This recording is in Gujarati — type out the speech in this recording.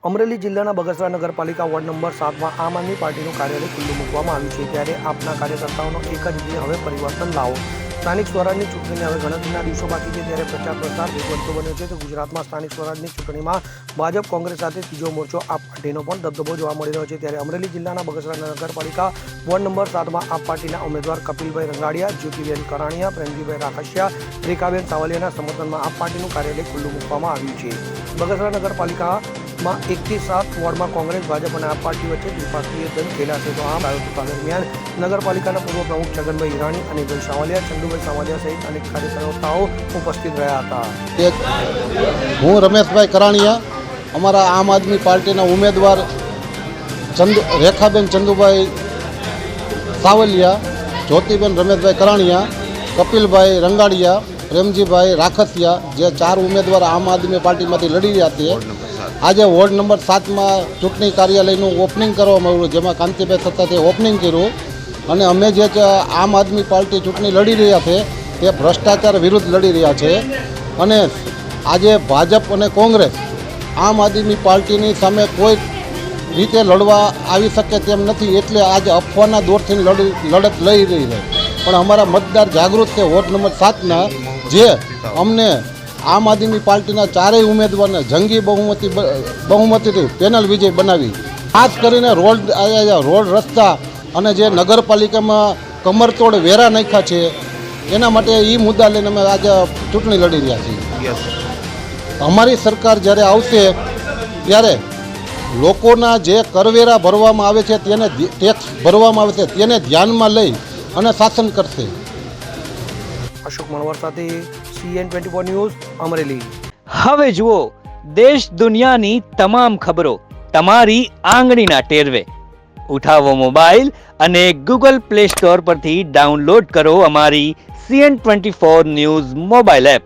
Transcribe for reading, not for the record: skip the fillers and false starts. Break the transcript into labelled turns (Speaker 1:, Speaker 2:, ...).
Speaker 1: અમરેલી જિલ્લાના બગસરા નગરપાલિકા વોર્ડ નંબર 7માં આમ આદમી પાર્ટીનું કાર્યાલય ખુલ્લું મૂકવામાં આવ્યું છે, ત્યારે આપના કાર્યકર્તાઓનો એક જ ધ્યેય હવે પરિવર્તન લાવો। સ્થાનિક સ્વરાજની ચૂંટણીને હવે ગણતરીના દિવસો બાકી છે, ત્યારે પ્રચાર પ્રસાર વેગવંતો બન્યો છે। તો ગુજરાતમાં સ્થાનિક સ્વરાજની ચૂંટણીમાં ભાજપ કોંગ્રેસ સાથે ત્રીજો મોરચો આપ પાર્ટીનો પણ દબદબો જોવા મળી રહ્યો છે। ત્યારે અમરેલી જિલ્લાના બગસરા નગરપાલિકા વોર્ડ નંબર 7માં આપ પાર્ટીના ઉમેદવાર કપિલભાઈ રંગાડિયા, જ્યોતિબેન કરાણિયા, પ્રેમજીભાઈ રાખસિયા, રેખાબેન સાવલિયાના સમર્થનમાં આપ પાર્ટીનું કાર્યાલય ખુલ્લું મૂકવામાં આવ્યું છે। બગસરા નગરપાલિકામાં 1 થી 7 વોર્ડમાં કોંગ્રેસ, ભાજપ અને આપ પાર્ટી વચ્ચે દ્વિપક્ષીય જંગ ખેલાશે। તો આ કાર્યક્રમ દરમિયાન નગરપાલિકાના પૂર્વ પ્રમુખ છગનભાઈ હિરાણી, અનિલભાઈ સાવલિયા, ચંદુભાઈ સાવલિયા સહિત અનેક કાર્યકર્તાઓ ઉપસ્થિત રહ્યા હતા।
Speaker 2: હું રમેશભાઈ કરાણિયા, અમારા આમ આદમી પાર્ટીના ઉમેદવાર રેખાબેન ચંદુભાઈ સાવલિયા, જ્યોતિબેન રમેશભાઈ કરાણિયા, કપિલભાઈ રંગાડિયા, પ્રેમજીભાઈ રાખસિયા, જે 4 ઉમેદવાર આમ આદમી પાર્ટીમાંથી લડી રહ્યા છે। આજે વોર્ડ નંબર 7માં ચૂંટણી કાર્યાલયનું ઓપનિંગ કરવામાં આવ્યું, જેમાં કાંતિભાઈ સત્તાએ ઓપનિંગ કર્યું। અને અમે જે આમ આદમી પાર્ટી ચૂંટણી લડી રહ્યા છે તે ભ્રષ્ટાચાર વિરુદ્ધ લડી રહ્યા છે। અને આજે ભાજપ અને કોંગ્રેસ આમ આદમી પાર્ટીની સામે કોઈ રીતે લડવા આવી શકે તેમ નથી, એટલે આજે અફવાના દોરથી લડત લઈ રહી છે। પણ અમારા મતદાર જાગૃત છે વોર્ડ નંબર 7ના, જે અમને આમ આદમી પાર્ટીના 4 ઉમેદવારને જંગી બહુમતીથી પેનલ વિજય બનાવી। ખાસ કરીને રોડ રસ્તા અને જે નગરપાલિકામાં કમરતોડ વેરા નાખ્યા છે, એના માટે એ મુદ્દા લઈને અમે આજે ચૂંટણી લડી રહ્યા છીએ। અમારી સરકાર જ્યારે આવશે ત્યારે લોકોના જે કરવેરા ભરવામાં આવે છે, તેને ટેક્સ ભરવામાં આવે છે, તેને ધ્યાનમાં લઈ અને શાસન કરશે।
Speaker 1: અશોક મણવર સાથે CN24 ન્યૂઝ અમરેલી।
Speaker 3: હવે જુઓ દેશ દુનિયાની તમામ ખબરો તમારી આંગળીના ટેરવે। ઉઠાવો મોબાઈલ અને Google Play Store પરથી ડાઉનલોડ કરો અમારી CN24 ન્યૂઝ મોબાઈલ એપ।